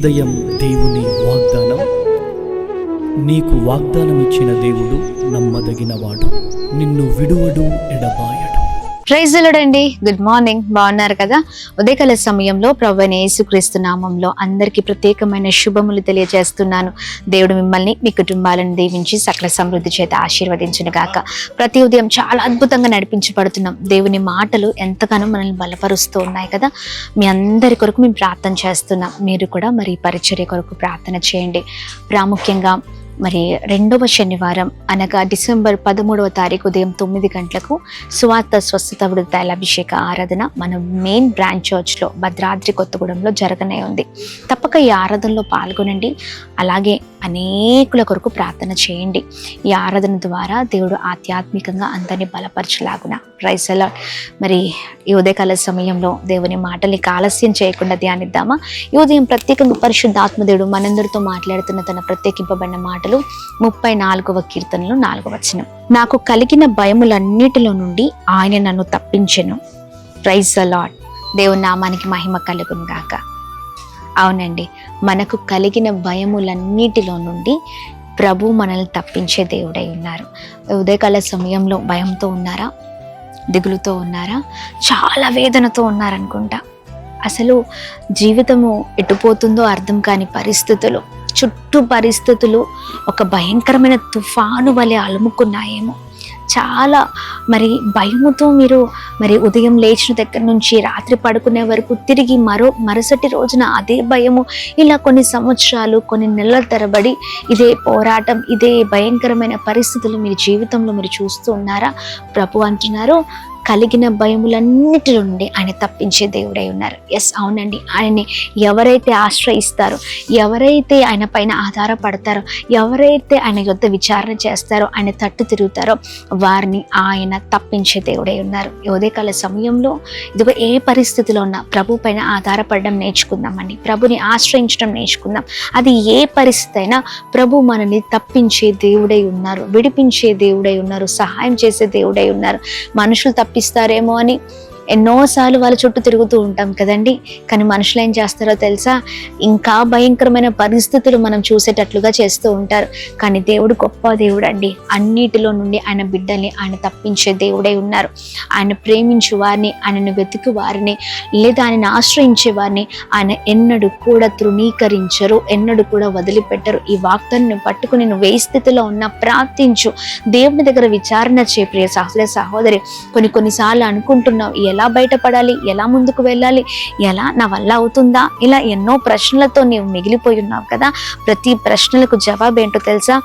ఉదయం దేవుని వాగ్దానం. నీకు వాగ్దానం ఇచ్చిన దేవుడు నమ్మదగినవాడు, నిన్ను విడువడు, ఎడబాయడు. ప్రైజ్ ది లార్డ్ అండి. Good morning. బాగున్నారు కదా? ఉదయకాల సమయంలో ప్రభువైన యేసుక్రీస్తు నామంలో అందరికీ ప్రత్యేకమైన శుభములు తెలియజేస్తున్నాను. దేవుడు మిమ్మల్ని, మీ కుటుంబాలను దీవించి సకల సమృద్ధి చేత ఆశీర్వదించును గాక. ప్రతి ఉదయం చాలా అద్భుతంగా నడిపించబడుతున్నాం. దేవుని మాటలు ఎంతగానో మనల్ని బలపరుస్తూ ఉన్నాయి కదా. మీ అందరి కొరకు మేము ప్రార్థన చేస్తున్నాం. మీరు కూడా మరి పరిచర్య కొరకు ప్రార్థన చేయండి. ప్రాముఖ్యంగా మరి 2వ శనివారం అనగా డిసెంబర్ 13వ తారీఖు ఉదయం 9 గంటలకు సువార్త స్వస్థత విడుదల అభిషేక ఆరాధన మన మెయిన్ బ్రాంచ్ చర్చ్లో భద్రాద్రి కొత్తగూడెంలో జరగనే ఉంది. తప్పక ఈ ఆరాధనలో పాల్గొనండి. అలాగే అనేకుల కొరకు ప్రార్థన చేయండి. ఈ ఆరాధన ద్వారా దేవుడు ఆధ్యాత్మికంగా అందరినీ బలపరచలాగున. Praise the lord. మరి ఈ ఉదయకాల సమయంలో దేవుని మాటల్ని ఆలస్యం చేయకుండా ధ్యానిద్దామా? ఈ ఉదయం ప్రత్యేకంగా పరిశుద్ధాత్మ దేవుడు మనందరితో మాట్లాడుతున్న తన ప్రత్యేకింపబడిన మాటలు 34వ కీర్తనలో 4వ వచనం. నాకు కలిగిన భయములన్నిటిలో నుండి ఆయన నన్ను తప్పించెను. Praise the lord. దేవుని నామానికి మహిమ కలుగును గాక. అవునండి, మనకు కలిగిన భయములన్నిటిలో నుండి ప్రభు మనల్ని తప్పించే దేవుడై ఉన్నారు. ఉదయకాల సమయంలో భయంతో ఉన్నారా? దిగులుతో ఉన్నారా? చాలా వేదనతో ఉన్నారనుకుంటా. అసలు జీవితము ఎటుపోతుందో అర్థం కాని పరిస్థితులు, చుట్టూ పరిస్థితులు ఒక భయంకరమైన తుఫాను వలె అలుముకున్నాయేమో. చాలా మరి భయముతో మీరు మరి ఉదయం లేచిన దగ్గర నుంచి రాత్రి పడుకునే వరకు తిరిగి మరుసటి రోజున అదే భయము, ఇలా కొన్ని సంవత్సరాలు, కొన్ని నెలల తరబడి ఇదే పోరాటం, ఇదే భయంకరమైన పరిస్థితులు మీరు జీవితంలో మీరు చూస్తూ ఉన్నారా? ప్రభు అంటున్నారు, కలిగిన భయములన్నిటి నుండి ఆయన తప్పించే దేవుడై ఉన్నారు. ఎస్, అవునండి. ఆయన్ని ఎవరైతే ఆశ్రయిస్తారో, ఎవరైతే ఆయన పైన ఆధారపడతారో, ఎవరైతే ఆయన యొద్ద విచారణ చేస్తారో, ఆయన తట్టు తిరుగుతారో వారిని ఆయన తప్పించే దేవుడై ఉన్నారు. ఉదయకాల సమయంలో ఇదిగో ఏ పరిస్థితిలో ఉన్నా ప్రభు పైన ఆధారపడడం నేర్చుకుందామండి. ప్రభుని ఆశ్రయించడం నేర్చుకుందాం. అది ఏ పరిస్థితి అయినా ప్రభు మనల్ని తప్పించే దేవుడై ఉన్నారు, విడిపించే దేవుడై ఉన్నారు, సహాయం చేసే దేవుడై ఉన్నారు. మనుషులు తప్పిస్తారేమో అని ఎన్నోసార్లు వాళ్ళ చుట్టూ తిరుగుతూ ఉంటాం కదండి. కానీ మనుషులు ఏం చేస్తారో తెలుసా? ఇంకా భయంకరమైన పరిస్థితులు మనం చూసేటట్లుగా చేస్తూ ఉంటారు. కానీ దేవుడు గొప్ప దేవుడు అండి. అన్నిటిలో నుండి ఆయన బిడ్డల్ని ఆయన తప్పించే దేవుడై ఉన్నారు. ఆయన ప్రేమించు వారిని, ఆయనను వెతికి వారిని, లేదా ఆయనను ఆశ్రయించే వారిని ఆయన ఎన్నడూ కూడా తృణీకరించరు, ఎన్నడూ కూడా వదిలిపెట్టరు. ఈ వాగ్దాన్ని పట్టుకుని నువ్వు ఏ స్థితిలో ఉన్నా ప్రార్థించు. దేవుని దగ్గర విచారణ చే. ప్రియ సహోదరి, కొన్నిసార్లు అనుకుంటున్నావు, ఎలా బయటపడాలి, ఎలా ముందుకు వెళ్ళాలి, ఎలా నా వల్ల అవుతుందా, ఇలా ఎన్నో ప్రశ్నలతో నీవు మిగిలిపోయి ఉన్నావు కదా. ప్రతి ప్రశ్నలకు జవాబు ఏంటో తెలుసా?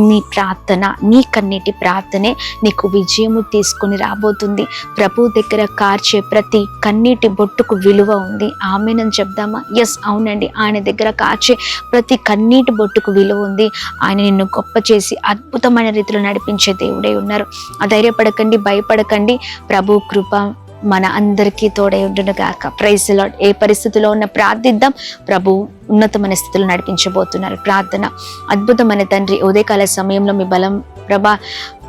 నీ ప్రార్థన, నీ కన్నీటి ప్రార్థనే నీకు విజయము తీసుకుని రాబోతుంది. ప్రభు దగ్గర కార్చే ప్రతి కన్నీటి బొట్టుకు విలువ ఉంది. ఆమేనని చెప్దామా? ఎస్, అవునండి. ఆయన దగ్గర కార్చే ప్రతి కన్నీటి బొట్టుకు విలువ ఉంది. ఆయన నిన్ను గొప్ప చేసి అద్భుతమైన రీతిలో నడిపించే దేవుడై ఉన్నారు. ధైర్యపడకండి, భయపడకండి. ప్రభు కృప మన అందరికీ తోడై ఉండును గాక. Praise the lord. ఏ పరిస్థితిలో ఉన్న ప్రార్థిద్దాం. ప్రభు ఉన్నతమైన స్థితిలో నడిపించబోతున్నారు. ప్రార్థన. అద్భుతమైన తండ్రి, ఉదయకాల సమయంలో మీ బలం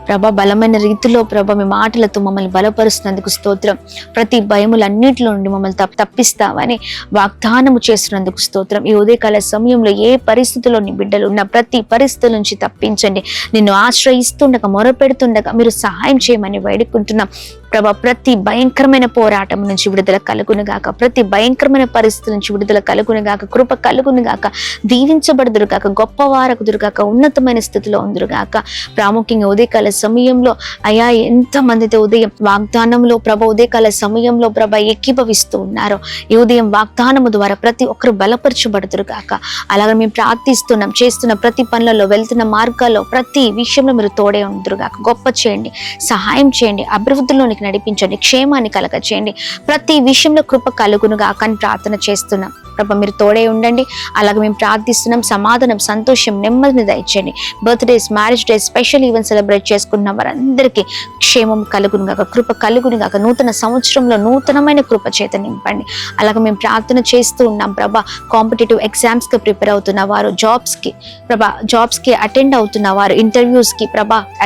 ప్రభ బలమైన రీతిలో మీ మాటలతో మమ్మల్ని బలపరుస్తున్నందుకు స్తోత్రం. ప్రతి భయములన్నిటిలో నుండి మమ్మల్ని తప్పిస్తావని వాగ్దానము చేస్తున్నందుకు స్తోత్రం. ఈ ఉదయకాల సమయంలో ఏ పరిస్థితిలో నీ బిడ్డలు ఉన్న ప్రతి పరిస్థితుల నుంచి తప్పించండి. నిన్ను ఆశ్రయిస్తుండగా, మొరపెడుతుండగా మీరు సహాయం చేయమని వేడుకుంటున్నాం. ప్రభా, ప్రతి భయంకరమైన పోరాటం నుంచి విడుదల కలుగును గాక. ప్రతి భయంకరమైన పరిస్థితుల నుంచి విడుదల కలుగును గాక. కృప కలుగును గాక. దీవించబడుదురు గాక. గొప్పవారకుదురు గాక. ఉన్నతమైన స్థితిలో ఉందురు గాక. ప్రాముఖ్యంగా ఉదయకాల సమయంలో అయా ఎంతమందితో ఉదయం వాగ్దానంలో ఉదయకాల సమయంలో ఏకీభవిస్తూ ఉన్నారో ఈ ఉదయం వాగ్దానము ద్వారా ప్రతి ఒక్కరు బలపరచబడుదురు గాక. అలాగే మేము ప్రార్థిస్తున్నాం. చేస్తున్న ప్రతి పనులలో, వెళ్తున్న మార్గాల్లో, ప్రతి విషయంలో మీరు తోడే ఉందురు గాక. గొప్ప చేయండి, సహాయం చేయండి, అభివృద్ధిలోనికి నడిపించండి, క్షేమాన్ని కలగ చేయండి. ప్రతి విషయంలో కృప కలుగును గాక అని ప్రార్థన చేస్తున్నాం. ప్రభా, మీరు తోడే ఉండండి. అలాగే మేము ప్రార్థిస్తున్నాం. సమాధానం, సంతోషం, నెమ్మదిని దయచేయండి. Birthdays, marriage days, special event celebrate చేసుకున్న వారందరికీ క్షేమం కలుగును గాక, కృప కలుగును గాక. నూతన సంవత్సరంలో నూతనమైన కృప చేత నింపండి. అలాగే మేము ప్రార్థన చేస్తూ ఉన్నాం. ప్రభా, కాంపిటేటివ్ ఎగ్జామ్స్కి ప్రిపేర్ అవుతున్న వారు, జాబ్స్కి అటెండ్ అవుతున్న వారు, ఇంటర్వ్యూస్కి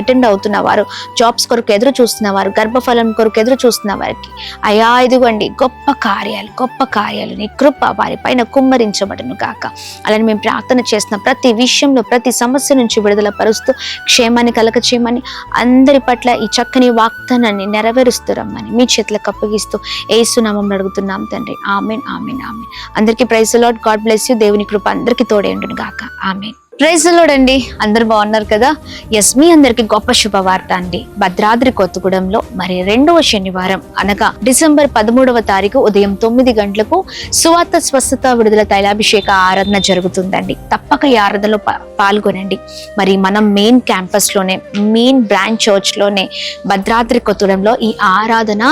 అటెండ్ అవుతున్న వారు, జాబ్స్ కొరకు ఎదురు చూస్తున్న వారు, గర్భఫలం కాలం కొరకు ఎదురు చూస్తున్న వారికి అయా ఇదిగోండి గొప్ప కార్యాలు నీ కృప వారి పైన కుమ్మరించబడును గాక. అలానే మేము ప్రార్థన చేస్తున్న ప్రతి విషయంలో ప్రతి సమస్య నుంచి విడుదల పరుస్తూ క్షేమాన్ని కలగ చేయమని, అందరి పట్ల ఈ చక్కని వాగ్దానాన్ని నెరవేరుస్తురమ్మని మీ చేతులకు అప్పగిస్తూ యేసు నామములో అడుగుతున్నాం తండ్రి. ఆమేన్ ఆమేన్ ఆమేన్. అందరికీ praise the Lord. God bless you. దేవుని కృప అందరికీ తోడే ఉండును గాక. ఆమేన్. ప్రైజ్ ది లార్డ్ అండి. అందరు బాగున్నారు కదా? ఎస్, మీ అందరికి గొప్ప శుభవార్త అండి. భద్రాద్రి కొత్తగూడెంలో మరి 2వ శనివారం అనగా డిసెంబర్ 13వ తారీఖు ఉదయం 9 గంటలకు సువార్త స్వస్థత విడుదల తైలాభిషేక ఆరాధన జరుగుతుందండి. తప్పక ఈ ఆరాధనలో పాల్గొనండి. మరి మనం మెయిన్ క్యాంపస్ లోనే, మెయిన్ బ్రాంచ్ చర్చ్ లోనే భద్రాద్రి కొత్తగూడెంలో ఈ ఆరాధన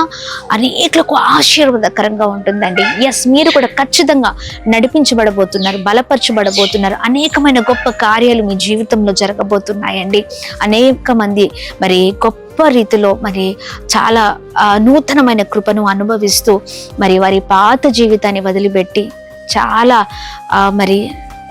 అనేకులకు ఆశీర్వాదకరంగా ఉంటుందండి. ఎస్, మీరు కూడా ఖచ్చితంగా నడిపించబడబోతున్నారు, బలపరచబడబోతున్నారు. అనేకమైన గొప్ప కార్యాలు మీ జీవితంలో జరగబోతున్నాయండి. అనేక మంది మరి గొప్ప రీతిలో మరి చాలా నూతనమైన కృపను అనుభవిస్తూ మరి వారి పాత జీవితాన్ని వదిలిపెట్టి చాలా మరి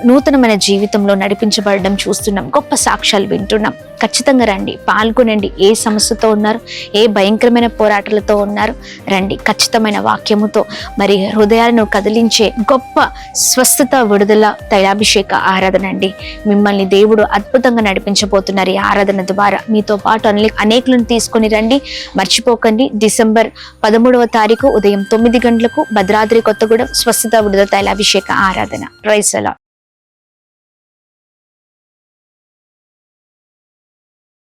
నూతనమైన జీవితంలో నడిపించబడడం చూస్తున్నాం. గొప్ప సాక్ష్యాలు వింటున్నాం. ఖచ్చితంగా రండి, పాల్గొనండి. ఏ సమస్యతో ఉన్నారు, ఏ భయంకరమైన పోరాటాలతో ఉన్నారు, రండి. ఖచ్చితమైన వాక్యముతో మరి హృదయాలను కదిలించే గొప్ప స్వస్థత విడుదల తైలాభిషేక ఆరాధన అండి. మిమ్మల్ని దేవుడు అద్భుతంగా నడిపించబోతున్నారు. ఈ ఆరాధన ద్వారా మీతో పాటు అనేకులను తీసుకొని రండి. మర్చిపోకండి, డిసెంబర్ 13వ తారీఖు ఉదయం 9 గంటలకు భద్రాద్రి కొత్తగూడెం స్వస్థత విడుదల తైలాభిషేక ఆరాధన. Praise the lord.